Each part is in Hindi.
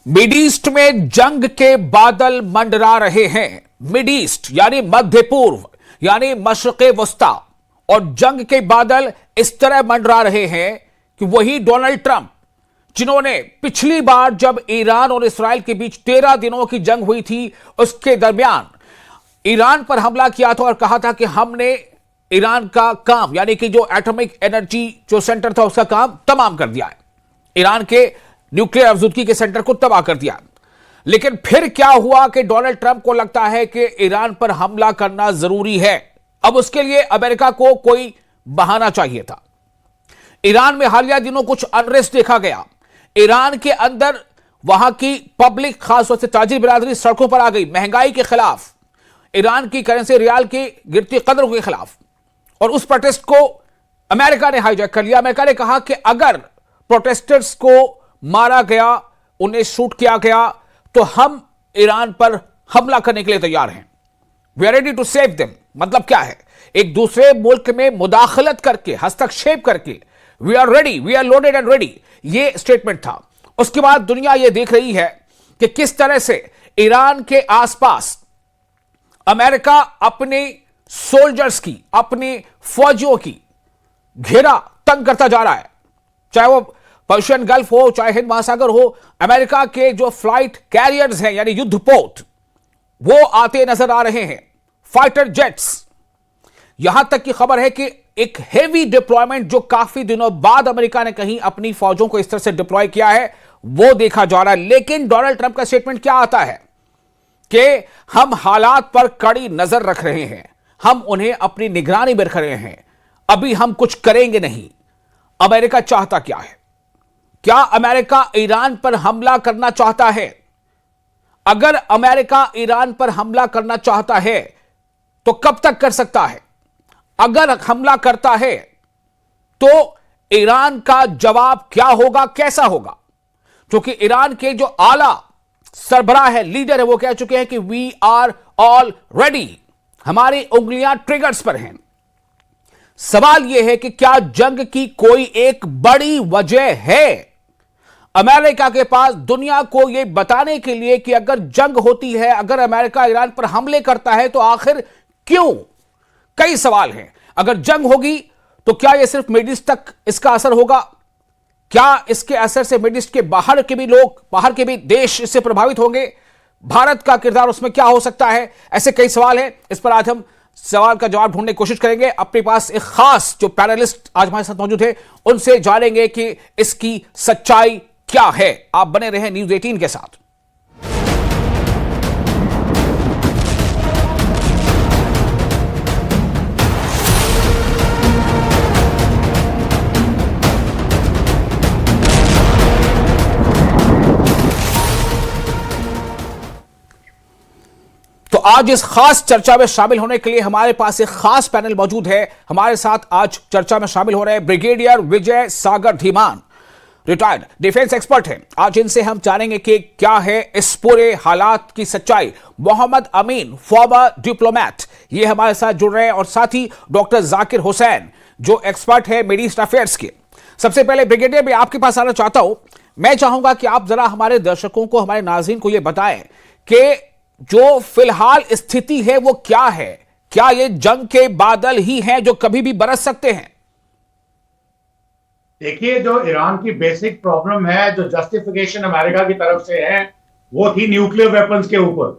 मिड ईस्ट में जंग के बादल मंडरा रहे हैं। मिड ईस्ट यानी मध्य पूर्व यानी मशरिक़े वस्ता, और जंग के बादल इस तरह मंडरा रहे हैं कि वही डोनाल्ड ट्रंप, जिन्होंने पिछली बार जब ईरान और इस्राएल के बीच 13 दिनों की जंग हुई थी, उसके दरमियान ईरान पर हमला किया था और कहा था कि हमने ईरान का काम यानी कि जो एटॉमिक एनर्जी जो सेंटर था उसका काम तमाम कर दिया है, ईरान के न्यूक्लियर अफजूदगी के सेंटर को तबाह कर दिया। लेकिन फिर क्या हुआ कि डोनाल्ड ट्रंप को लगता है कि ईरान पर हमला करना जरूरी है। अब उसके लिए अमेरिका को कोई बहाना चाहिए था। ईरान में हालिया दिनों कुछ अनरेस्ट देखा गया। ईरान के अंदर वहां की पब्लिक, खासतौर से ताजिर बिरादरी सड़कों पर आ गई, महंगाई के खिलाफ, ईरान की करेंसी रियाल की गिरती कदरों के खिलाफ। और उस प्रोटेस्ट को अमेरिका ने हाईजैक कर लिया। अमेरिका ने कहा कि अगर प्रोटेस्टर्स को मारा गया, उन्हें शूट किया गया, तो हम ईरान पर हमला करने के लिए तैयार हैं। We are ready to save them. मतलब क्या है? एक दूसरे मुल्क में मुदाखलत करके, हस्तक्षेप करके, we are ready, we are loaded and ready, ये स्टेटमेंट था। उसके बाद दुनिया यह देख रही है कि किस तरह से ईरान के आसपास अमेरिका अपने सोल्जर्स की, अपने फौजियों की घेरा तंग करता जा रहा है। चाहे वो पर्शियन गल्फ हो, चाहे हिंद महासागर हो, अमेरिका के जो फ्लाइट कैरियर्स हैं यानी युद्धपोत, वो आते नजर आ रहे हैं, फाइटर जेट्स। यहां तक की खबर है कि एक हेवी डिप्लॉयमेंट जो काफी दिनों बाद अमेरिका ने कहीं अपनी फौजों को इस तरह से डिप्लॉय किया है, वो देखा जा रहा है। लेकिन डोनाल्ड ट्रंप का स्टेटमेंट क्या आता है कि हम हालात पर कड़ी नजर रख रहे हैं, हम उन्हें अपनी निगरानी में रख रहे हैं, अभी हम कुछ करेंगे नहीं। अमेरिका चाहता क्या है? क्या अमेरिका ईरान पर हमला करना चाहता है? अगर अमेरिका ईरान पर हमला करना चाहता है तो कब तक कर सकता है? अगर हमला करता है तो ईरान का जवाब क्या होगा, कैसा होगा? क्योंकि ईरान के जो आला सरबराह है, लीडर है, वो कह चुके हैं कि वी आर ऑल रेडी, हमारी उंगलियां ट्रिगर्स पर हैं। सवाल यह है कि क्या जंग की कोई एक बड़ी वजह है अमेरिका के पास दुनिया को यह बताने के लिए कि अगर जंग होती है, अगर अमेरिका ईरान पर हमले करता है तो आखिर क्यों? कई सवाल हैं। अगर जंग होगी तो क्या यह सिर्फ मिड ईस्ट तक इसका असर होगा? क्या इसके असर से मिड ईस्ट के बाहर के भी लोग, बाहर के भी देश इससे प्रभावित होंगे? भारत का किरदार उसमें क्या हो सकता है? ऐसे कई सवाल हैं। इस पर आज हम सवाल का जवाब ढूंढने की कोशिश करेंगे। अपने पास एक खास जो पैनलिस्ट आज हमारे साथ मौजूद है, उनसे जानेंगे कि इसकी सच्चाई क्या है। आप बने रहे न्यूज़ 18 के साथ। तो आज इस खास चर्चा में शामिल होने के लिए हमारे पास एक खास पैनल मौजूद है। हमारे साथ आज चर्चा में शामिल हो रहे हैं ब्रिगेडियर विजय सागर धीमान, रिटायर्ड डिफेंस एक्सपर्ट हैं। आज इनसे हम जानेंगे कि क्या है इस पूरे हालात की सच्चाई। मोहम्मद अमीन, फॉर्मर डिप्लोमैट, ये हमारे साथ जुड़ रहे हैं, और साथ ही डॉक्टर जाकिर हुसैन जो एक्सपर्ट है मिड ईस्ट अफेयर्स के। सबसे पहले ब्रिगेडियर, मैं आपके पास आना चाहता हूं। मैं चाहूंगा कि आप जरा हमारे दर्शकों को, हमारे नाज़रीन को यह बताएं कि जो फिलहाल स्थिति है वो क्या है। क्या ये जंग के बादल ही हैं जो कभी भी बरस सकते हैं? देखिए, जो ईरान की बेसिक प्रॉब्लम है, जो जस्टिफिकेशन अमेरिका की तरफ से है, वो थी न्यूक्लियर वेपन्स के ऊपर,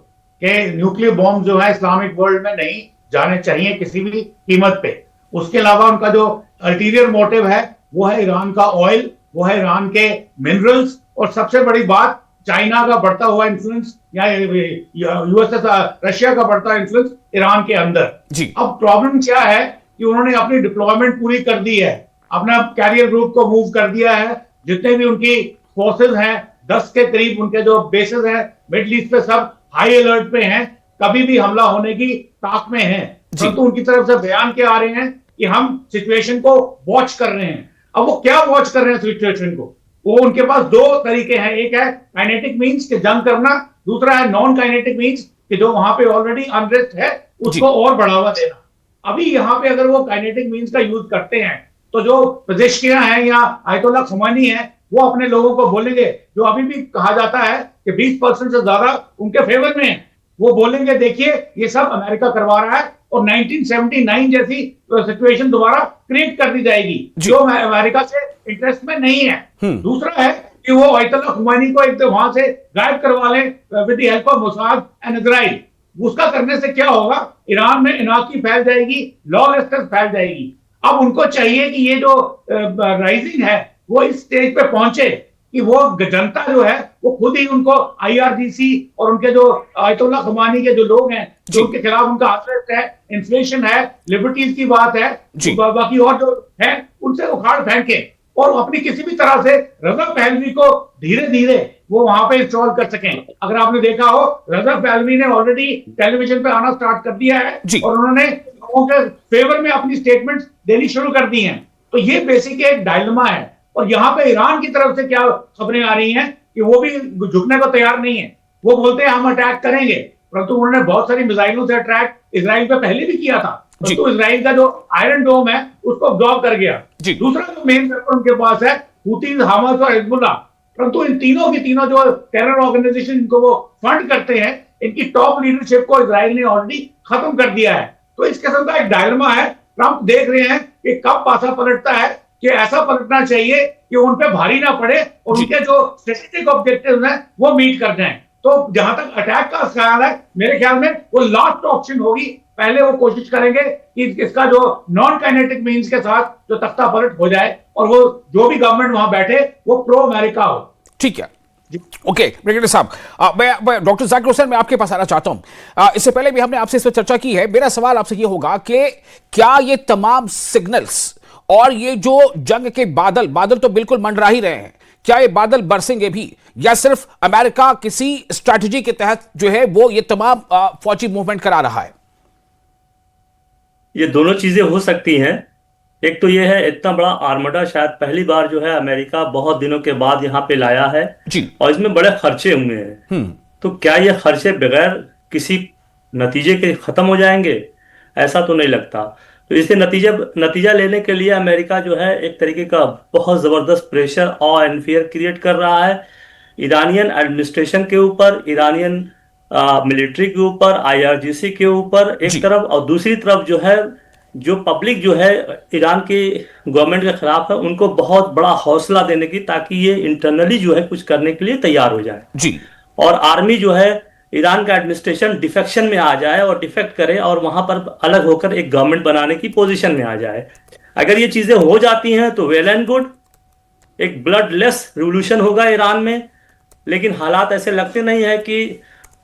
कि न्यूक्लियर बॉम्ब जो है इस्लामिक वर्ल्ड में नहीं जाने चाहिए किसी भी कीमत पे। उसके अलावा उनका जो अल्टीरियर मोटिव है वो है ईरान का ऑयल, वो है ईरान के मिनरल्स, और सबसे बड़ी बात चाइना का बढ़ता हुआ इन्फ्लुएंस या यूएसएस रशिया का बढ़ता इन्फ्लुएंस ईरान के अंदर जी। अब प्रॉब्लम क्या है कि उन्होंने अपनी डिप्लॉयमेंट पूरी कर दी है, अपना कैरियर ग्रुप को मूव कर दिया है। जितने भी उनकी फोर्सेस हैं, 10 के करीब उनके जो बेसेस हैं मिडिल ईस्ट पे, सब हाई अलर्ट पे हैं, कभी भी हमला होने की ताक में हैं। परंतु उनकी तरफ से बयान क्या आ रहे हैं कि हम सिचुएशन को वॉच कर रहे हैं। अब वो क्या वॉच कर रहे हैं सिचुएशन को? वो उनके पास दो तरीके हैं। एक है काइनेटिक मींस के जंग करना, दूसरा है नॉन काइनेटिक मींस कि जो वहां पे ऑलरेडी अनरेस्ट है उसको और बढ़ावा देना। अभी यहाँ पे अगर वो काइनेटिक मींस का यूज करते हैं तो जो पेजेश्कियां हैं या आयतुल्लाह खमेनी है, वो अपने लोगों को बोलेंगे, जो अभी भी कहा जाता है कि 20% से ज्यादा उनके फेवर में है, वो बोलेंगे देखिए ये सब अमेरिका करवा रहा है और 1979 जैसी सिचुएशन दोबारा क्रिएट कर दी जाएगी जो अमेरिका से इंटरेस्ट में नहीं है। दूसरा है कि वो आयतुल्लाह खुमैनी को एक तो वहां से गायब करवा लें with the help of Mossad and Israel. उसका करने से क्या होगा, ईरान में इनाकी फैल जाएगी, लॉलेसनेस फैल जाएगी। अब उनको चाहिए कि ये जो राइजिंग है वो इस स्टेज पे पहुंचे कि वो जनता जो है वो खुद ही उनको आईआरजीसी और उनके जो आयतुल्लाह खुमैनी के जो लोग हैं जो उनके खिलाफ उनका आंदोलन है, इन्फ्लेशन है, लिबर्टीज की बात है, बाकी और जो है उनसे उखाड़ फेंके और अपनी किसी भी तरह से रजा पहलवी को धीरे धीरे वो वहां पे इंस्टॉल कर सकें। अगर आपने देखा हो रजा पहलवी ने ऑलरेडी टेलीविजन पे आना स्टार्ट कर दिया है और उन्होंने लोगों के फेवर में अपनी स्टेटमेंट्स देनी शुरू कर दी हैं। तो ये बेसिक एक डायलेमा है और यहाँ पे ईरान की तरफ से क्या खबरें आ रही हैं कि वो भी झुकने को तैयार नहीं है। वो बोलते हैं हम अटैक करेंगे, परंतु उन्होंने बहुत सारी मिसाइलों से अटैक इजराइल पे पहले भी किया था, तो इजराइल का जो आयरन डोम है उसको अब्जॉर्ब कर गया। दूसरा जो मेन वेपन उनके पास है हूतीज, हमास और हिजबुल्लाह, परंतु इन तीनों की तीनों जो टेरर ऑर्गेनाइजेशन इनको वो फंड करते हैं, इनकी टॉप लीडरशिप को इजराइल ने ऑलरेडी खत्म कर दिया है। तो इस किस्म का एक डायलेमा है। ट्रंप देख रहे हैं कि कब पासा पलटता है, कि ऐसा पलटना चाहिए कि उन पे भारी ना पड़े और उनके जो स्ट्रेटेजिक ऑब्जेक्टिव्स हैं वो मीट कर जाएं। तो जहां तक अटैक का ख्याल है, मेरे ख्याल में वो लास्ट ऑप्शन होगी। पहले वो कोशिश करेंगे कि इसका जो नॉन काइनेटिक मीन्स के साथ जो तख्ता पलट हो जाए और वो जो भी गवर्नमेंट वहां बैठे वो प्रो अमेरिका हो। ठीक है, ओके ब्रिगेडियर साहब, मैं डॉक्टर जाकिर हुसैन मैं आपके पास आना चाहता हूं। इससे पहले भी हमने आपसे इस पर चर्चा की है। मेरा सवाल आपसे यह होगा कि क्या ये तमाम सिग्नल्स और ये जो जंग के बादल तो बिल्कुल मंडरा ही रहे हैं, क्या ये बादल बरसेंगे भी या सिर्फ अमेरिका किसी स्ट्रैटेजी के तहत जो है वो ये तमाम फौजी मूवमेंट करा रहा है? ये दोनों चीजें हो सकती हैं। एक तो ये है इतना बड़ा आर्मडा शायद पहली बार जो है अमेरिका बहुत दिनों के बाद यहाँ पे लाया है जी। और इसमें बड़े खर्चे हुए हैं। तो क्या ये खर्चे बगैर किसी नतीजे के खत्म हो जाएंगे? ऐसा तो नहीं लगता। तो इसे नतीजा लेने के लिए अमेरिका जो है एक तरीके का बहुत जबरदस्त प्रेशर और एंड फियर क्रिएट कर रहा है ईरानियन एडमिनिस्ट्रेशन के ऊपर, ईरानियन मिलिट्री के ऊपर, आईआरजीसी के ऊपर एक तरफ, और दूसरी तरफ जो है जो पब्लिक जो है ईरान के गवर्नमेंट के खिलाफ है उनको बहुत बड़ा हौसला देने की, ताकि ये इंटरनली जो है कुछ करने के लिए तैयार हो जाए जी। और आर्मी जो है ईरान का एडमिनिस्ट्रेशन डिफेक्शन में आ जाए और डिफेक्ट करे और वहां पर अलग होकर एक गवर्नमेंट बनाने की पोजीशन में आ जाए। अगर ये चीजें हो जाती हैं तो वेल एंड गुड, एक ब्लडलेस रिवोल्यूशन होगा ईरान में। लेकिन हालात ऐसे लगते नहीं है कि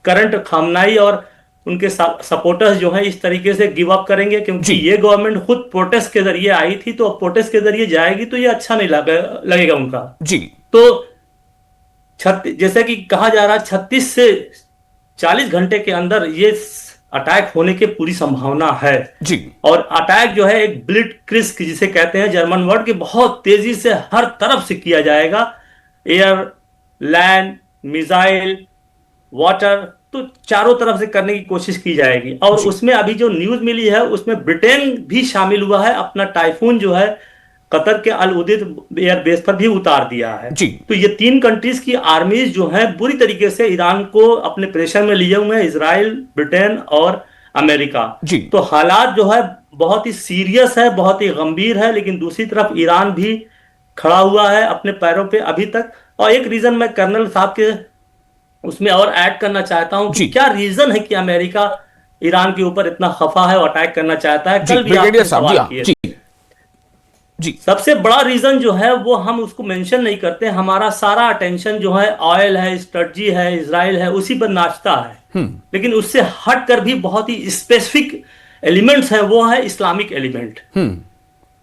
करंट खामनाई और उनके सपोर्टर्स जो है इस तरीके से गिव अप करेंगे, क्योंकि ये गवर्नमेंट खुद प्रोटेस्ट के जरिए आई थी, तो प्रोटेस्ट के जरिए जाएगी तो ये अच्छा नहीं लगेगा उनका जी। तो जैसे कि कहा जा रहा है 36 से 40 घंटे के अंदर ये अटैक होने की पूरी संभावना है जी। और अटैक जो है एक ब्लिट्जक्रिग जिसे कहते हैं जर्मन वर्ड के, बहुत तेजी से हर तरफ से किया जाएगा, एयर, लैंड, मिसाइल, वाटर, तो चारों तरफ से करने की कोशिश की जाएगी। और उसमें अभी जो न्यूज मिली है उसमें ब्रिटेन भी शामिल हुआ है, अपना टाइफून जो है कतर के अल उदैद एयरबेस पर भी उतार दिया है जी। तो ये 3 कंट्रीज की आर्मीज जो है बुरी तरीके से ईरान को अपने प्रेशर में लिए हुए हैं, इजराइल, ब्रिटेन और अमेरिका जी। तो हालात जो है बहुत ही सीरियस है, बहुत ही गंभीर है। लेकिन दूसरी तरफ ईरान भी खड़ा हुआ है अपने पैरों पे अभी तक। और एक रीजन मैं कर्नल साहब के उसमें और ऐड करना चाहता हूं कि क्या रीजन है कि अमेरिका ईरान के ऊपर इतना खफा है और अटैक करना चाहता है। कल भी आपने सवाल किए जी। सबसे बड़ा रीजन जो है वो हम उसको मेंशन नहीं करते, हमारा सारा अटेंशन जो है ऑयल है, स्ट्रेटजी है, इजराइल है, उसी पर नाचता है। लेकिन उससे हट कर भी बहुत ही स्पेसिफिक एलिमेंट्स हैं, वो है इस्लामिक एलिमेंट।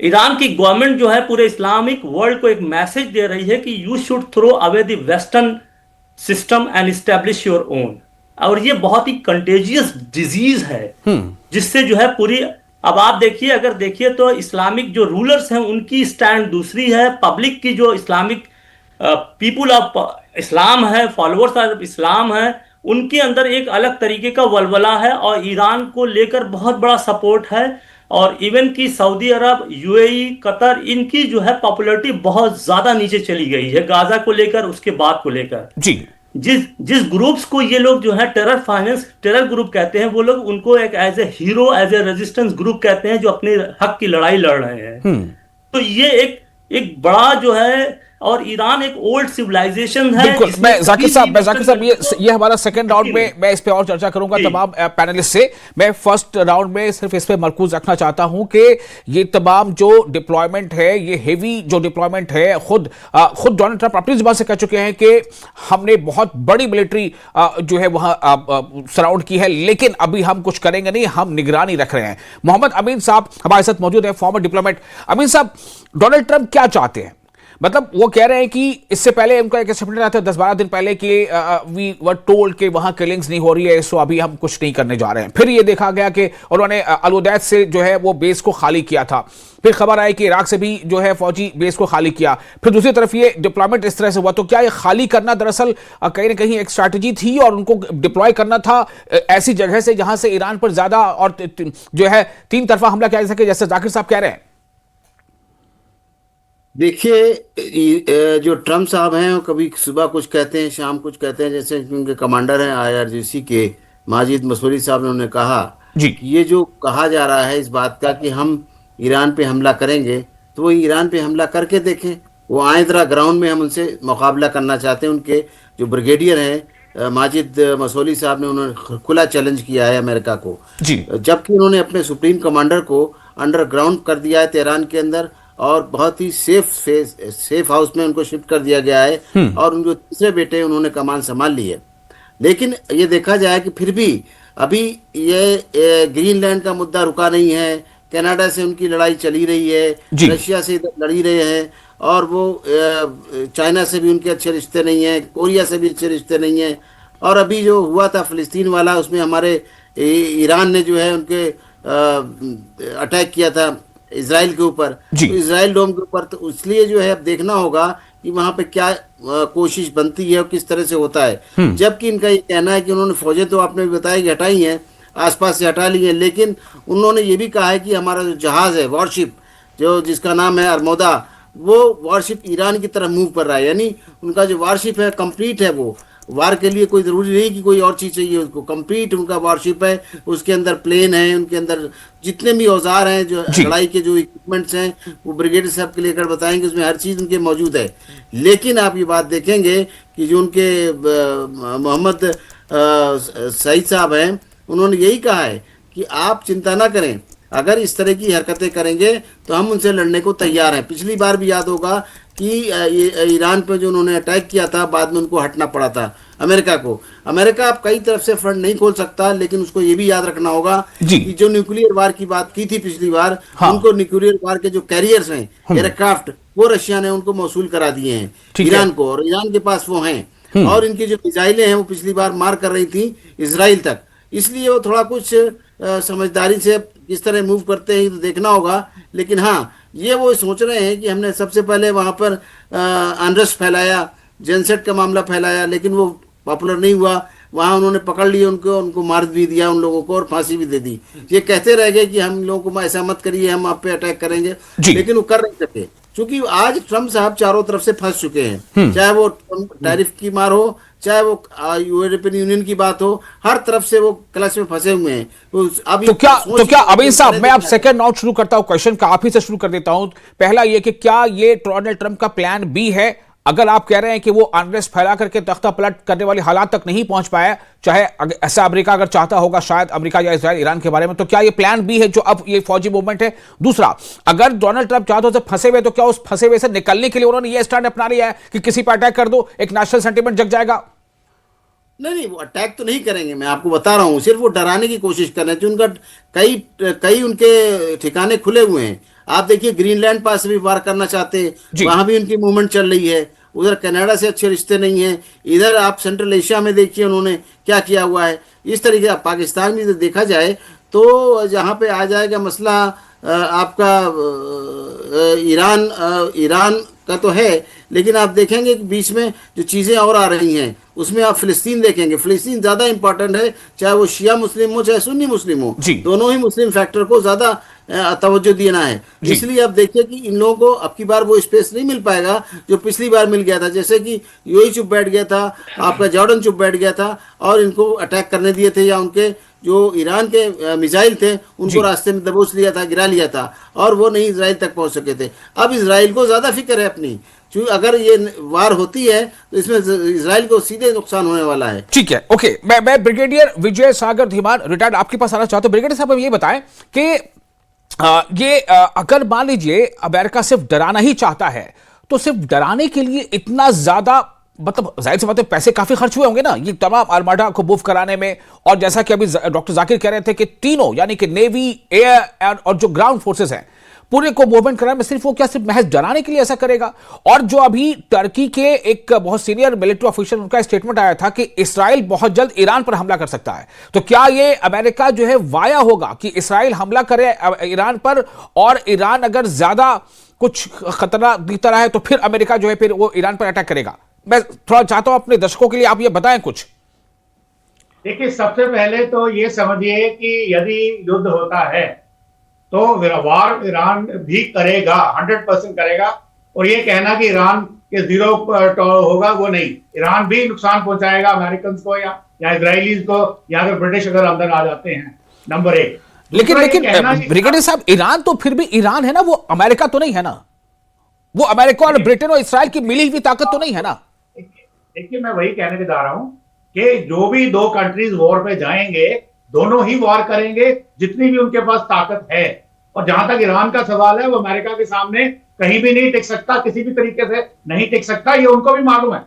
ईरान की गवर्नमेंट जो है पूरे इस्लामिक वर्ल्ड को एक मैसेज दे रही है कि you should throw away the western system and establish your own. और ये बहुत ही कंटेजियस डिजीज है जिससे जो है पूरी, अब आप देखिए, अगर देखिए तो इस्लामिक जो रूलर्स हैं उनकी स्टैंड दूसरी है, पब्लिक की जो इस्लामिक पीपुल ऑफ इस्लाम है, फॉलोअर्स ऑफ इस्लाम है, उनके अंदर एक अलग तरीके का वलवला है और ईरान को लेकर बहुत बड़ा सपोर्ट है। और इवन की सऊदी अरब, यूएई, कतर, इनकी जो है पॉपुलैरिटी बहुत ज्यादा नीचे चली गई है गाजा को लेकर, उसके बाद को लेकर। जी। जिस जिस ग्रुप्स को ये लोग जो है टेरर फाइनेंस, टेरर ग्रुप कहते हैं, वो लोग उनको एक as a hero, as a resistance group कहते हैं, जो अपने हक की लड़ाई लड़ रहे हैं। तो ये एक एक बड़ा जो है, और ईरान एक ओल्ड सिविलाइजेशन है। बिल्कुल। मैं जाकिर साहब ये हमारा सेकंड राउंड में मैं इस पे और चर्चा करूंगा तमाम पैनलिस्ट से। मैं फर्स्ट राउंड में सिर्फ इस पे मरकूज रखना चाहता हूं कि ये तमाम जो डिप्लॉयमेंट है, ये हेवी जो डिप्लॉयमेंट है, खुद डोनाल्ड ट्रंप अपनी जुबान से कह चुके हैं कि हमने बहुत बड़ी मिलिट्री जो है वहां सराउंड की है, लेकिन अभी हम कुछ करेंगे नहीं, हम निगरानी रख रहे हैं। मोहम्मद अमीन साहब हमारे साथ मौजूद है, फॉर्मर डिप्लोमेट। अमीन साहब, डोनाल्ड ट्रंप क्या चाहते हैं? मतलब वो कह रहे हैं कि इससे पहले उनका एक स्टेटमेंट आया था 10-12 दिन पहले कि वी वर टोल्ड कि वहां किलिंग्स नहीं हो रही है, सो अभी हम कुछ नहीं करने जा रहे हैं। फिर ये देखा गया कि उन्होंने अल-उदैद से जो है वो बेस को खाली किया था। फिर खबर आई कि इराक से भी जो है फौजी बेस को खाली किया। फिर दूसरी तरफ ये डिप्लॉयमेंट इस तरह से हुआ। तो क्या ये खाली करना दरअसल कहीं ना कहीं एक स्ट्रैटेजी थी और उनको डिप्लॉय करना था ऐसी जगह से जहां से ईरान पर ज्यादा और जो है तीन तरफा हमला किया जा सके, जैसे जाकिर साहब कह रहे हैं? देखिए, जो ट्रम्प साहब हैं वो कभी सुबह कुछ कहते हैं, शाम कुछ कहते हैं। जैसे उनके कमांडर हैं आईआरजीसी के माजिद मसूरी साहब ने उन्होंने कहा जी। कि ये जो कहा जा रहा है इस बात का कि हम ईरान पे हमला करेंगे, तो वो ईरान पे हमला करके देखें। वो आए जरा ग्राउंड में, हम उनसे मुकाबला करना चाहते हैं। उनके जो ब्रिगेडियर हैं माजिद मसूरी साहब ने, उन्होंने खुला चैलेंज किया है अमेरिका को जी। जबकि उन्होंने अपने सुप्रीम कमांडर को अंडरग्राउंड कर दिया है तेहरान के अंदर, और बहुत ही सेफ हाउस में उनको शिफ्ट कर दिया गया है, और उनके तीसरे बेटे उन्होंने कमान संभाल ली है। लेकिन ये देखा जाए कि फिर भी अभी ये ग्रीनलैंड का मुद्दा रुका नहीं है। कनाडा से उनकी लड़ाई चली रही है, रशिया से इधर लड़ी रहे हैं, और वो चाइना से भी उनके अच्छे रिश्ते नहीं हैं, कोरिया से भी अच्छे रिश्ते नहीं हैं। और अभी जो हुआ था फिलिस्तीन वाला, उसमें हमारे ईरान ने जो है उनके अटैक किया था इजराइल के ऊपर, तो इजराइल डोम के ऊपर। तो इसलिए जो है अब देखना होगा कि वहां पे क्या कोशिश बनती है और किस तरह से होता है। जबकि इनका ये कहना है कि उन्होंने फौजें तो आपने बताया कि हटाई हैं, आसपास से हटा ली हैं, लेकिन उन्होंने ये भी कहा है कि हमारा जो जहाज है, वॉरशिप, जो जिसका नाम है अरमोदा, वो वॉरशिप ईरान की तरफ मूव कर रहा है। यानी उनका जो वॉरशिप है कंप्लीट है, वो वार के लिए कोई ज़रूरी नहीं कि कोई और चीज़ चाहिए उसको, कंप्लीट उनका वॉरशिप है। उसके अंदर प्लेन है, उनके अंदर जितने भी औजार हैं, जो लड़ाई के जो इक्विपमेंट्स हैं, वो ब्रिगेडियर साहब के लेकर बताएंगे, उसमें हर चीज़ उनके मौजूद है। लेकिन आप ये बात देखेंगे कि जो उनके मोहम्मद सईद साहब हैं, उन्होंने यही कहा है कि आप चिंता ना करें, अगर इस तरह की हरकतें करेंगे तो हम उनसे लड़ने को तैयार हैं। पिछली बार भी याद होगा कि ईरान पे जो उन्होंने अटैक किया था, बाद में उनको हटना पड़ा था अमेरिका को। अमेरिका अब कई तरफ से फ्रंट नहीं खोल सकता, लेकिन उसको ये भी याद रखना होगा कि जो न्यूक्लियर वार की बात की थी पिछली बार, उनको न्यूक्लियर वार के जो कैरियर्स हैं, एयरक्राफ्ट, वो रशिया ने उनको मौसूल करा दिए हैं ईरान को, और ईरान के पास वो हैं। और इनकी जो मिसाइलें हैं वो पिछली बार मार कर रही थी इजराइल तक। इसलिए वो थोड़ा कुछ समझदारी से किस तरह मूव करते हैं तो देखना होगा। लेकिन हाँ, ये वो सोच रहे हैं कि हमने सबसे पहले वहाँ पर अनरेस्ट फैलाया, जेनसेट का मामला फैलाया, लेकिन वो पॉपुलर नहीं हुआ। वहाँ उन्होंने पकड़ लिए उनको मार भी दिया उन लोगों को, और फांसी भी दे दी। ये कहते रह गए कि हम लोगों को ऐसा मत करिए, हम आप पे अटैक करेंगे, लेकिन वो कर नहीं सके, क्योंकि आज ट्रम्प साहब चारों तरफ से फंस चुके हैं। चाहे वो टैरिफ की मार हो, चाहे वो यूरोपियन यूनियन की बात हो, हर तरफ से वो क्लच में फंसे हुए हैं। तो क्या अमीन साहब, मैं अब सेकंड राउंड शुरू करता हूं, क्वेश्चन का आप ही से शुरू कर देता हूं। पहला ये कि क्या ये डोनाल्ड ट्रंप का प्लान बी है? अगर आप कह रहे हैं कि वो अनरेस्ट फैला करके तख्ता पलट करने वाले हालात तक नहीं पहुंच पाया, चाहे ऐसा अमेरिका अगर चाहता होगा, शायद अमेरिका या इजराइल ईरान के बारे में, तो क्या ये प्लान बी है जो अब ये फौजी मूवमेंट है? दूसरा, अगर डोनाल्ड ट्रंप चाहते हो फंसे हुए, तो क्या उस फंसे हुए से निकलने के लिए उन्होंने ये स्टैंड अपना लिया है कि किसी पर अटैक कर दो, एक नेशनल सेंटीमेंट जग जाएगा? नहीं, वो अटैक तो नहीं करेंगे, मैं आपको बता रहा हूँ। सिर्फ वो डराने की कोशिश कर रहे हैं। उनका कई उनके ठिकाने खुले हुए हैं। आप देखिए, ग्रीनलैंड पास भी वार करना चाहते हैं, वहां भी उनकी मूवमेंट चल रही है। उधर कनाडा से अच्छे रिश्ते नहीं है। इधर आप सेंट्रल एशिया में देखिए उन्होंने क्या किया हुआ है। इस तरीके पाकिस्तान में देखा जाए तो जहाँ पे आ जाएगा मसला आपका ईरान का तो है, लेकिन आप देखेंगे कि बीच में जो चीज़ें और आ रही हैं उसमें आप फिलिस्तीन देखेंगे, फिलिस्तीन ज़्यादा इंपॉर्टेंट है, चाहे वो शिया मुस्लिम हो चाहे सुन्नी मुस्लिम हो, जी। दोनों ही मुस्लिम फैक्टर को ज़्यादा तवज्जो देना है। जी। इसलिए आप देखिए कि इन लोगों को अब की बार वो स्पेस नहीं मिल पाएगा जो पिछली बार मिल गया था, जैसे कि यूएई चुप बैठ गया था, आपका जॉर्डन चुप बैठ गया था और इनको अटैक करने दिए थे, या उनके जो ईरान के मिसाइल थे उनको रास्ते में दबोच लिया था, गिरा लिया था और वो नहीं इजराइल तक पहुंच सके थे। अब इजराइल को ज़्यादा फिक्र है अपनी, क्योंकि अगर ये वार होती है तो इसमें इजराइल को सीधे नुकसान होने वाला है। ठीक है, ओके। मैं ब्रिगेडियर विजय सागर धीमान रिटायर्ड आपके पास आना चाहता हूं। ब्रिगेडियर साहब, ये बताएं कि अगर मान लीजिए अमेरिका सिर्फ डराना ही चाहता है तो सिर्फ डराने के लिए इतना ज्यादा, मतलब जाहिर सी बात है पैसे काफी खर्च हुए होंगे ना ये तमाम आर्माडा को मूव कराने में, और जैसा कि अभी डॉक्टर जाकिर कह रहे थे कि तीनों यानी कि नेवी, एयर और जो ग्राउंड फोर्सेस हैं पूरे को मूवमेंट कराने में सिर्फ वो क्या सिर्फ महज डराने के लिए ऐसा करेगा? और जो अभी टर्की के एक बहुत सीनियर मिलिट्री ऑफिसर, उनका स्टेटमेंट आया था कि इस्राइल बहुत जल्द ईरान पर हमला कर सकता है, तो क्या ये अमेरिका जो है वाया होगा कि इस्राइल हमला करे ईरान पर, और ईरान अगर ज्यादा कुछ खतरा दिखता रहा है तो फिर अमेरिका जो है फिर वो ईरान पर अटैक करेगा? मैं थोड़ा चाहता हूं अपने दर्शकों के लिए आप ये बताएं कुछ। देखिए, सबसे पहले तो ये समझिए कि यदि युद्ध होता है तो वार ईरान भी करेगा, 100% करेगा। और ये कहना कि ईरान के जीरो होगा, वो नहीं। ईरान भी नुकसान पहुंचाएगा अमेरिकन को या इजरायलीज को, या अगर ब्रिटिश अगर अंदर आ जाते हैं, नंबर एक। लेकिन ब्रिगेडियर साहब, ईरान तो फिर भी ईरान है ना, वो अमेरिका तो नहीं है ना, वो अमेरिका और ब्रिटेन और इसराइल की मिली हुई ताकत तो नहीं है ना। देखिए, मैं वही कहने के जा रहा हूं कि जो भी दो कंट्रीज वॉर पे जाएंगे, दोनों ही वॉर करेंगे जितनी भी उनके पास ताकत है। और जहां तक ईरान का सवाल है, वो अमेरिका के सामने कहीं भी नहीं टिक सकता, किसी भी तरीके से नहीं टिक सकता, ये उनको भी मालूम है।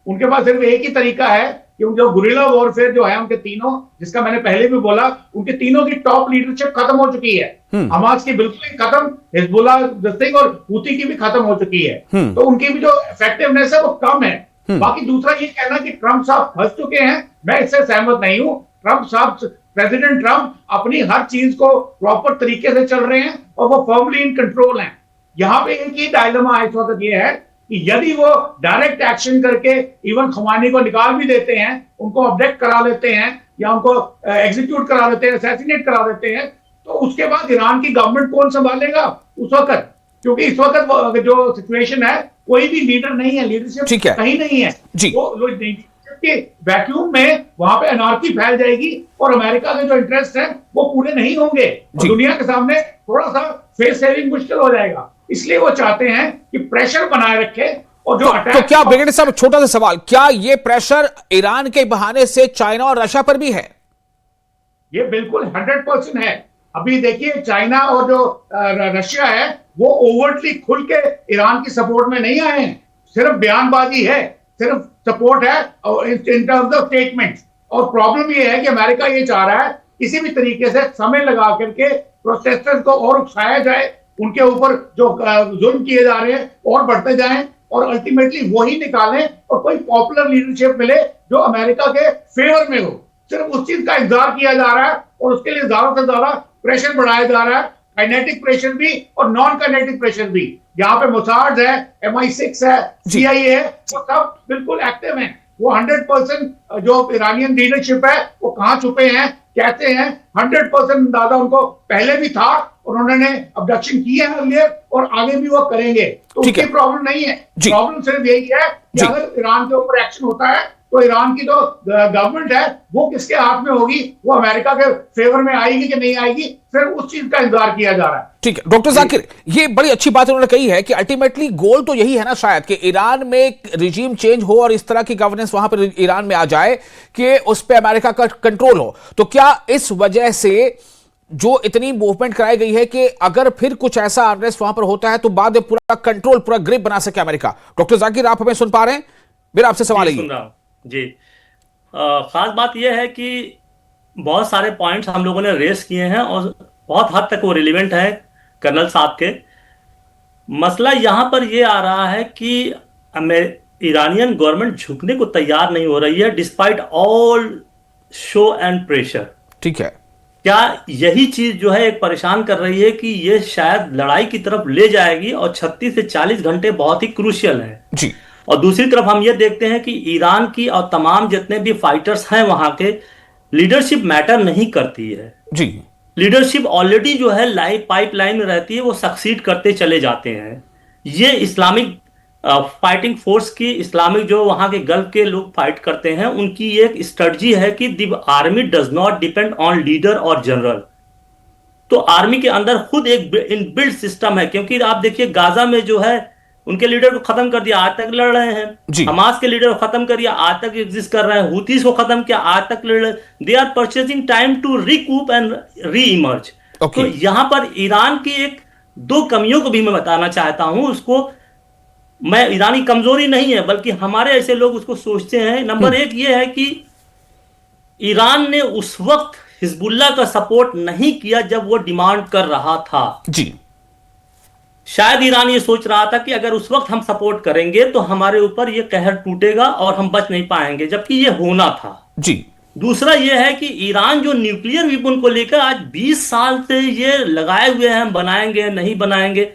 उनके पास सिर्फ एक ही तरीका है कि जो गुरिल्ला वॉरफेयर जो है उनके तीनों, जिसका मैंने पहले भी बोला, उनके तीनों की टॉप लीडरशिप खत्म हो चुकी है। हमास की बिल्कुल ही खत्म, हिजबुल्लाह दस्ते और हूती की भी खत्म हो चुकी है। तो उनकी भी जो इफेक्टिवनेस है वो कम है। बाकी दूसरा ये कहना कि ट्रंप साहब फंस चुके हैं, मैं इससे सहमत नहीं हूं। ट्रंप साहब, प्रेसिडेंट ट्रंप अपनी हर चीज को प्रॉपर तरीके से चल रहे हैं और वो फर्मली इन कंट्रोल हैं। यहां पे एक ही डायलेमा इस वक्त ये है कि यदि वो डायरेक्ट एक्शन करके इवन खुमानी को निकाल भी देते हैं, उनको अपडेट करा लेते हैं या उनको एग्जीक्यूट करा देते हैं, असैसिनेट करा देते हैं, तो उसके बाद ईरान की गवर्नमेंट कौन संभालेगा उस वक्त? क्योंकि इस वक्त जो सिचुएशन है, कोई भी लीडर नहीं है, लीडरशिप कहीं नहीं है जी। के वैक्यूम में वहां पे अनार्की फैल जाएगी और अमेरिका के जो इंटरेस्ट हैं वो पूरे नहीं होंगे। दुनिया के सामने थोड़ा सा फेस सेविंग मुश्किल हो जाएगा। इसलिए वो चाहते हैं कि प्रेशर बनाए रखे। और जो तो क्या ब्रिगेडियर साहब, छोटा सा सवाल, क्या ये प्रेशर ईरान के बहाने से चाइना और रशिया पर भी है? ये बिल्कुल 100% है। अभी देखिए, चाइना और जो रशिया है वो ओवरटली खुल के ईरान की सपोर्ट में नहीं आए हैं, सिर्फ बयानबाजी है, सिर्फ सपोर्ट है इन टर्म्स ऑफ स्टेटमेंट। और प्रॉब्लम ये है कि अमेरिका ये चाह रहा है किसी भी तरीके से समय लगा करके प्रोटेस्टर्स को और उकसाया जाए, उनके ऊपर जो जुल्म किए जा रहे हैं और बढ़ते जाएं, और अल्टीमेटली वही निकालें और कोई पॉपुलर लीडरशिप मिले जो अमेरिका के फेवर में हो। सिर्फ उस चीज का इंतजार किया जा रहा है और उसके लिए ज्यादा से ज्यादा प्रेशर बढ़ाया जा रहा है, काइनेटिक प्रेशर भी और नॉन काइनेटिक प्रेशर भी। यहाँ पे मोसाड है, MI6 है, CIA है, वो सब बिल्कुल एक्टिव हैं। वो 100% जो ईरानियन लीडरशिप है वो कहाँ छुपे हैं, कहते हैं 100% अंदाजा उनको पहले भी था और उन्होंने अबडक्शन किए हैं अर्लियर और आगे भी वो करेंगे। तो उसकी प्रॉब्लम नहीं है। प्रॉब्लम सिर्फ यही है कि अगर ईरान के ऊपर एक्शन होता है तो ईरान की जो गवर्नमेंट है वो किसके हाथ में होगी, वो अमेरिका के फेवर में आएगी कि नहीं आएगी, फिर उस चीज का इंतजार किया जा रहा है। ठीक है डॉक्टर जाकिर, ये बड़ी अच्छी बात उन्होंने कही है कि अल्टीमेटली गोल तो यही है ना शायद कि ईरान में रिजीम चेंज हो और इस तरह की गवर्नेंस वहां पर ईरान में आ जाए कि उस पर अमेरिका का कंट्रोल हो। तो क्या इस वजह से जो इतनी मूवमेंट कराई गई है कि अगर फिर कुछ ऐसा अनरेस्ट वहां पर होता है तो बाद में पूरा कंट्रोल, पूरा ग्रिप बना सके अमेरिका? डॉक्टर जाकिर, आप हमें सुन पा रहे हैं? मेरा आपसे सवाल है जी। खास बात यह है कि बहुत सारे पॉइंट्स हम लोगों ने रेस किए हैं और बहुत हद तक वो रिलेवेंट है कर्नल साहब के। मसला यहां पर यह आ रहा है कि ईरानियन गवर्नमेंट झुकने को तैयार नहीं हो रही है despite all show and pressure. ठीक है, क्या यही चीज जो है एक परेशान कर रही है कि ये शायद लड़ाई की तरफ ले जाएगी और 36 से 40 घंटे बहुत ही क्रूशियल है। जी। और दूसरी तरफ हम ये देखते हैं कि ईरान की और तमाम जितने भी फाइटर्स हैं वहां के, लीडरशिप मैटर नहीं करती है जी। लीडरशिप ऑलरेडी जो है लाइफ पाइपलाइन में रहती है, वो सक्सीड करते चले जाते हैं। ये इस्लामिक फाइटिंग फोर्स की, इस्लामिक जो वहां के गल्फ के लोग फाइट करते हैं, उनकी एक स्ट्रेटजी है कि the army does not depend on leader और जनरल। तो आर्मी के अंदर खुद एक इनबिल्ट सिस्टम है, क्योंकि आप देखिए गाजा में जो है उनके लीडर को खत्म कर दिया, आज तक लड़ रहे हैं। हमास के लीडर को खत्म कर दिया, आज तक एग्जिस्ट कर रहे हैं। हुतीस को खत्म किया, आज तक लड़ रहे। They are purchasing time to recoup and reemerge. तो यहां पर ईरान की एक दो कमियों को भी मैं बताना चाहता हूं। उसको मैं, ईरानी कमजोरी नहीं है, बल्कि हमारे ऐसे लोग उसको सोचते हैं। नंबर एक ये है कि ईरान ने उस वक्त हिजबुल्लाह का सपोर्ट नहीं किया जब वो डिमांड कर रहा था जी। शायद ईरान ये सोच रहा था कि अगर उस वक्त हम सपोर्ट करेंगे तो हमारे ऊपर ये कहर टूटेगा और हम बच नहीं पाएंगे, जबकि ये होना था जी। दूसरा ये है कि ईरान जो न्यूक्लियर वेपन को लेकर आज 20 साल से ये लगाए हुए हैं, हम बनाएंगे नहीं बनाएंगे।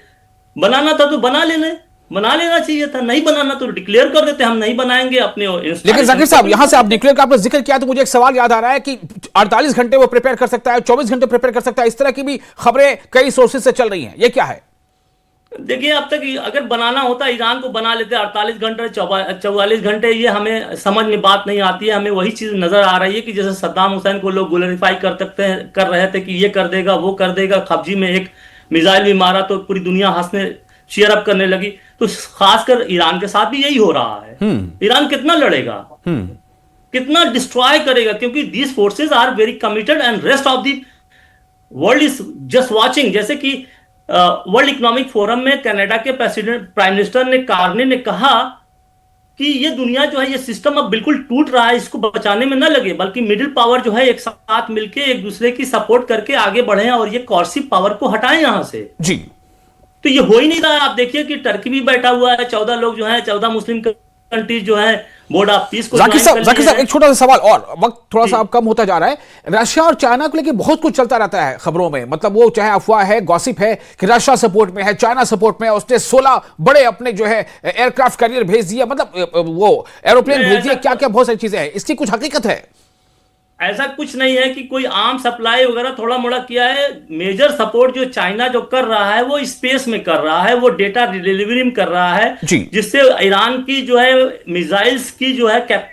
बनाना था तो बना लेना चाहिए था, नहीं बनाना तो डिक्लेयर कर देते हम नहीं बनाएंगे अपने। लेकिन जाकिर साहब, यहां से आप न्यूक्लियर का आपने जिक्र किया तो मुझे एक सवाल याद आ रहा है कि 48 घंटे वो प्रिपेयर कर सकता है, 24 घंटे प्रिपेयर कर सकता है, इस तरह की भी खबरें कई सोर्सेज से चल रही हैं, ये क्या है? देखिए, अब तक अगर बनाना होता ईरान को बना लेते 48 घंटे 44 घंटे, ये हमें समझ में बात नहीं आती है। हमें वही चीज नजर आ रही है कि जैसे सद्दाम हुसैन को लोग ग्लोरीफाई कर रहे थे कि ये कर देगा वो कर देगा। खबजी में एक मिसाइल भी मारा तो पूरी दुनिया हंसने चीयर अप करने लगी। तो खासकर ईरान के साथ भी यही हो रहा है। ईरान कितना लड़ेगा, कितना डिस्ट्रॉय करेगा, क्योंकि these forces are very committed and rest of the world is just watching. जैसे कि वर्ल्ड इकोनॉमिक फोरम में कनाडा के प्राइम मिनिस्टर कार्ने ने कहा कि ये दुनिया जो है, ये सिस्टम अब बिल्कुल टूट रहा है, इसको बचाने में न लगे, बल्कि मिडिल पावर जो है एक साथ मिलके एक दूसरे की सपोर्ट करके आगे बढ़े और ये कॉर्सिव पावर को हटाएं यहां से जी। तो ये हो ही नहीं रहा है। आप देखिए कि टर्की भी बैठा हुआ है, 14 लोग जो है, 14 मुस्लिम कंट्रीज जो है बोर्ड ऑफ पीस को। जाकिर साहब एक छोटा सा सवाल, और वक्त थोड़ा सा अब कम होता जा रहा है। रशिया और चाइना को लेकर बहुत कुछ चलता रहता है खबरों में, मतलब वो चाहे अफवाह है, गॉसिप है कि रशिया सपोर्ट में है, चाइना सपोर्ट में है, उसने 16 बड़े अपने जो है एयरक्राफ्ट कैरियर भेज दिया, मतलब वो एरोप्लेन भेज दिया, क्या क्या बहुत सारी चीजें हैं, इसकी कुछ हकीकत है? ऐसा कुछ नहीं है कि कोई आम सप्लाई वगैरह थोड़ा मोड़ा किया है। मेजर सपोर्ट जो चाइना जो कर रहा है वो स्पेस में कर रहा है, वो डेटा डिलीवरी में कर रहा है, जिससे ईरान की जो है मिसाइल्स की जो है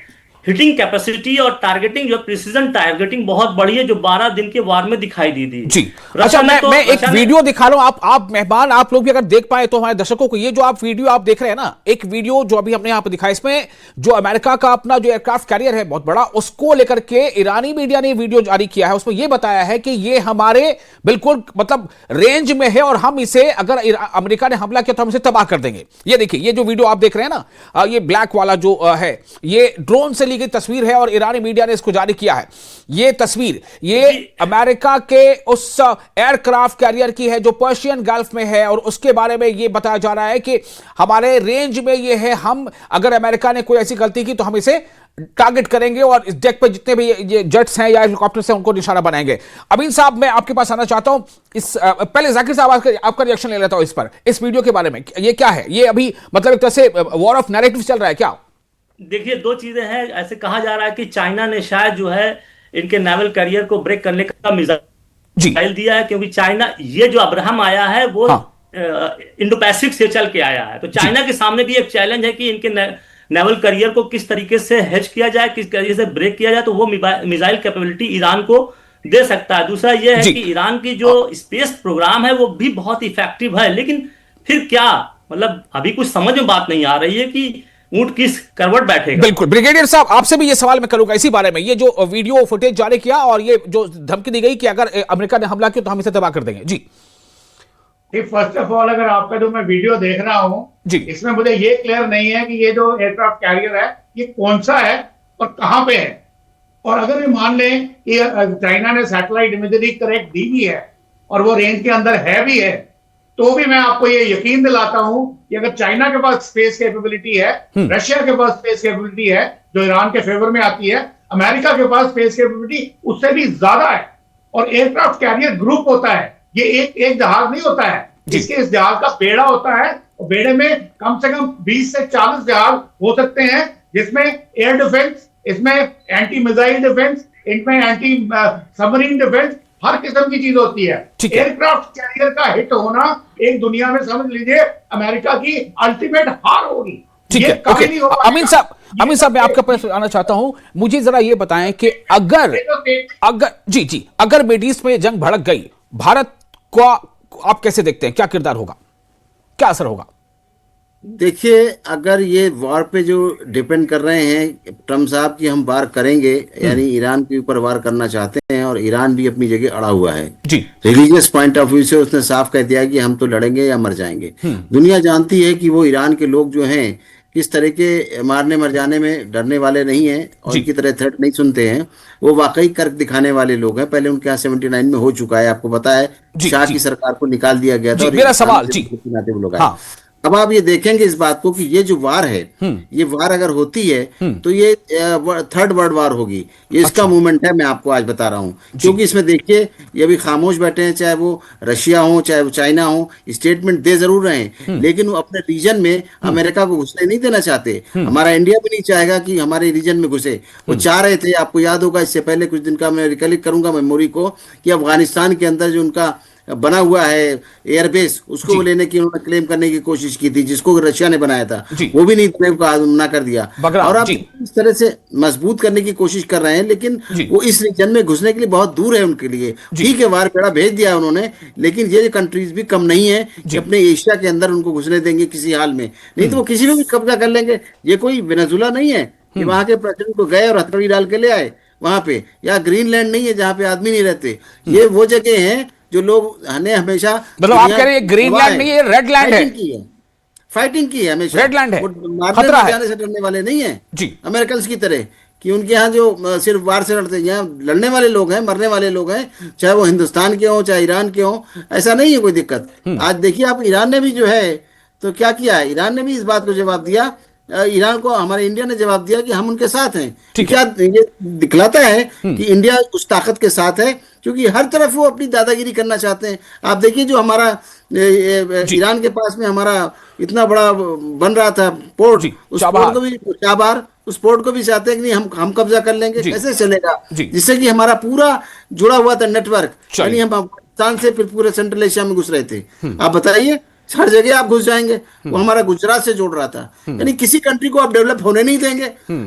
हिटिंग कैपेसिटी और टारगेटिंग जो प्रिसीजन टारगेटिंग बहुत बड़ी है, जो 12 दिन के वार में दिखाई दी थी जी। अच्छा, मैं एक वीडियो दिखा रहा हूं, आप मेहमान, आप लोग भी अगर देख पाए तो हमारे दर्शकों को, ये जो आप वीडियो आप देख रहे हैं ना, एक वीडियो जो अभी हमने यहां पर दिखाया, इसमें जो अमेरिका का अपना जो एयरक्राफ्ट कैरियर है बहुत बड़ा, उसको लेकर के ईरानी मीडिया ने वीडियो जारी किया है। उसमें यह बताया है कि ये हमारे बिल्कुल मतलब रेंज में है और हम इसे, अगर अमेरिका ने हमला किया तो हम इसे तबाह कर देंगे। ये देखिए, ये जो वीडियो आप देख रहे हैं ना, ये ब्लैक वाला जो है, ये ड्रोन से की तस्वीर है और ईरानी मीडिया ने इसको जारी किया है। ये तस्वीर ये अमेरिका के उस एयरक्राफ्ट कैरियर की है जो पर्शियन गल्फ में है, और उसके बारे में ये बताया जा रहा है कि हमारे रेंज में ये है, हम अगर अमेरिका ने कोई ऐसी गलती की तो हम इसे टारगेट करेंगे और इस डेक पे जितने भी ये जेट्स हैं या हेलीकॉप्टर्स हैं उनको निशाना बनाएंगे। अमीन साहब, मैं आपके पास आना चाहता हूं, इस पहले जाकिर साहब आपका रिएक्शन ले लेता हूं इस वीडियो के बारे में। ये क्या है? ये अभी मतलब एक तरह से वॉर ऑफ नैरेटिव चल रहा है क्या? देखिए, दो चीजें हैं। ऐसे कहा जा रहा है कि चाइना ने शायद जो है इनके नेवल कैरियर को ब्रेक करने का मिसाइल दिया है, क्योंकि चाइना, ये जो अब्राहम आया है वो इंडो पैसिफिक से चल के आया है। तो चाइना के सामने भी एक चैलेंज है कि इनके नेवल कैरियर को किस तरीके से हेज किया जाए, किस तरीके से ब्रेक किया जाए, तो वो मिसाइल कैपेबिलिटी ईरान को दे सकता है। दूसरा यह है कि ईरान की जो स्पेस प्रोग्राम है वो भी बहुत इफेक्टिव है, लेकिन फिर क्या, मतलब अभी कुछ समझ में बात नहीं आ रही है कि ऊंट किस करवट बैठेगा। बिल्कुल ब्रिगेडियर साहब, आपसे भी ये सवाल मैं करूंगा इसी बारे में। ये जो वीडियो फुटेज जारी किया और ये जो धमकी दी गई कि अगर अमेरिका ने हमला किया तो हम इसे तबाह कर देंगे जी। फर्स्ट ऑफ ऑल, अगर आपका जो मैं वीडियो देख रहा हूं जी, इसमें मुझे ये क्लियर नहीं है कि ये जो एयरक्राफ्ट कैरियर है ये कौन सा है और कहां पे है। और अगर ये मान लें कि चाइना ने सैटेलाइट इमेजरी करेक्ट दी भी है और वो रेंज के अंदर है भी है, तो भी मैं आपको ये यकीन दिलाता हूं कि अगर चाइना के पास स्पेस कैपेबिलिटी है, रशिया के पास स्पेस कैपेबिलिटी है जो ईरान के फेवर में आती है, अमेरिका के पास स्पेस कैपेबिलिटी उससे भी ज्यादा है। और एयरक्राफ्ट कैरियर ग्रुप होता है, ये एक जहाज नहीं होता है, इसके इस जहाज का बेड़ा होता है और बेड़े में कम से कम 20 से 40 जहाज हो सकते हैं, जिसमें एयर डिफेंस, इसमें एंटी मिसाइल डिफेंस, इनमें एंटी सबमरीन डिफेंस, हर किस्म की चीज होती है। ठीक है। एयरक्राफ्ट कैरियर का हिट होना एक दुनिया में समझ लीजिए अमेरिका की अल्टीमेट हार होगी। ठीक ये है, कभी ओके। नहीं हो पाएगा। अमीन साहब मैं आपके पास आना चाहता हूं। मुझे जरा ये बताएं कि अगर मिड ईस्ट में जंग भड़क गई, भारत को आप कैसे देखते हैं? क्या किरदार होगा, क्या असर होगा? देखिए, अगर ये वॉर पे जो डिपेंड कर रहे हैं ट्रम्प साहब की हम वार करेंगे, यानी ईरान के ऊपर वार करना चाहते हैं, और ईरान भी अपनी जगह अड़ा हुआ है जी। रिलीजियस पॉइंट ऑफ व्यू से उसने साफ कह दिया कि हम तो लड़ेंगे या मर जाएंगे। दुनिया जानती है कि वो ईरान के लोग जो हैं किस तरह के मारने मर जाने में डरने वाले नहीं हैं, और इनकी तरह थ्रेट नहीं सुनते हैं। वो वाकई करके दिखाने वाले लोग हैं। पहले उनके यहाँ 79 में हो चुका है, आपको पता है। शाह की सरकार को निकाल दिया गया था, और मेरा सवाल वो लोग आए। अब आप ये देखेंगे इस बात को कि ये जो वार है, ये वार अगर होती है तो ये थर्ड वर्ल्ड वार होगी। ये इसका मूवमेंट है, मैं आपको आज बता रहा हूँ। क्योंकि इसमें देखिए, ये अभी खामोश बैठे हैं, चाहे वो रशिया हो चाहे वो चाइना हो, स्टेटमेंट दे जरूर रहे हैं, लेकिन वो अपने रीजन में अमेरिका को घुसने नहीं देना चाहते। हमारा इंडिया भी नहीं चाहेगा कि हमारे रीजन में घुसे। वो चाह रहे थे, आपको याद होगा, इससे पहले कुछ दिन का मैं रिकलेक्ट करूंगा मेमोरी को, कि अफगानिस्तान के अंदर जो उनका बना हुआ है एयरबेस, उसको लेने की उन्होंने क्लेम करने की कोशिश की थी, जिसको रशिया ने बनाया था। वो भी नहीं क्लेम का मना कर दिया। और अब इस तरह से मजबूत करने की कोशिश कर रहे हैं, लेकिन वो इस रीजन में घुसने के लिए बहुत दूर है उनके लिए। ठीक है, वार पेड़ा भेज दिया उन्होंने, लेकिन ये कंट्रीज भी कम नहीं है कि अपने एशिया के अंदर उनको घुसने देंगे किसी हाल में। नहीं तो वो किसी में भी कब्जा कर लेंगे। ये कोई वेनेजुला नहीं है कि वहां के प्रेसिडेंट को गए और हथकड़ी डाल के ले आए वहां पे, या ग्रीनलैंड नहीं है जहाँ पे आदमी नहीं रहते। ये वो जगह है जो लोग ने हमेशा, मतलब आप कह रहे हैं ग्रीनलैंड नहीं है, रेड लैंड है। फाइटिंग की है हमेशा, रेड लैंड है, खतरा है, जाने से डरने वाले नहीं है जी अमेरिकन की तरह, कि उनके यहाँ जो सिर्फ वार से लड़ते हैं। यहाँ लड़ने वाले लोग हैं, मरने वाले लोग हैं, चाहे वो हिंदुस्तान के हों चाहे ईरान के हों, ऐसा नहीं है कोई दिक्कत। आज देखिए आप, ईरान ने भी जो है तो क्या किया है, ईरान ने भी इस बात को जवाब दिया, ईरान को हमारे इंडिया ने जवाब दिया कि हम उनके साथ हैं। क्या ये दिखलाता है कि इंडिया उस ताकत के साथ है, क्योंकि हर तरफ वो अपनी दादागिरी करना चाहते हैं। आप देखिए, जो हमारा ईरान के पास में हमारा इतना बड़ा बन रहा था पोर्ट, उस पोर्ट को भी चाबार, उस पोर्ट को भी चाहते हैं कि नहीं हम कब्जा कर लेंगे। कैसे चलेगा? जिससे कि हमारा पूरा जुड़ा हुआ था नेटवर्क, यानी हम पाकिस्तान से फिर पूरे सेंट्रल एशिया में घुस रहे थे। आप बताइए, हर जगह आप घुस जाएंगे। वो हमारा गुजरात से जोड़ रहा था, यानी किसी कंट्री को आप डेवलप होने नहीं देंगे।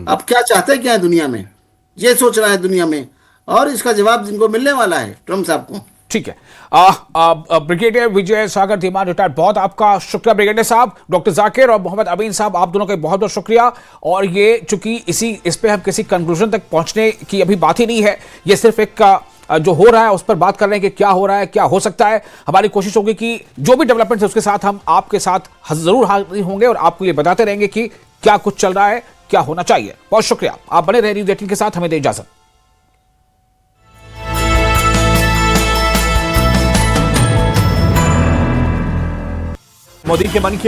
आप क्या चाहते हैं, क्या है दुनिया में, ये सोच रहा है दुनिया में, और इसका जवाब जिनको मिलने वाला है ट्रम्प साहब को। ठीक है। ब्रिगेडियर विजय सागर धीमान, रिटायर्ड, बहुत आपका शुक्रिया ब्रिगेडियर साहब। डॉक्टर जाकिर और मोहम्मद अमीन साहब, आप दोनों का बहुत बहुत शुक्रिया। और ये चूंकि इस पे हम किसी कंक्लूजन तक पहुंचने की अभी बात ही नहीं है, ये सिर्फ एक जो हो रहा है उस पर बात कर रहे हैं कि क्या हो रहा है, क्या हो सकता है। हमारी कोशिश होगी कि जो भी डेवलपमेंट है उसके साथ हम आपके साथ जरूर हाजिर होंगे और आपको ये बताते रहेंगे कि क्या कुछ चल रहा है, क्या होना चाहिए। बहुत शुक्रिया, आप बने रहे न्यूज़ 18 के साथ। हमें दे इजाजत। मोदी के मन की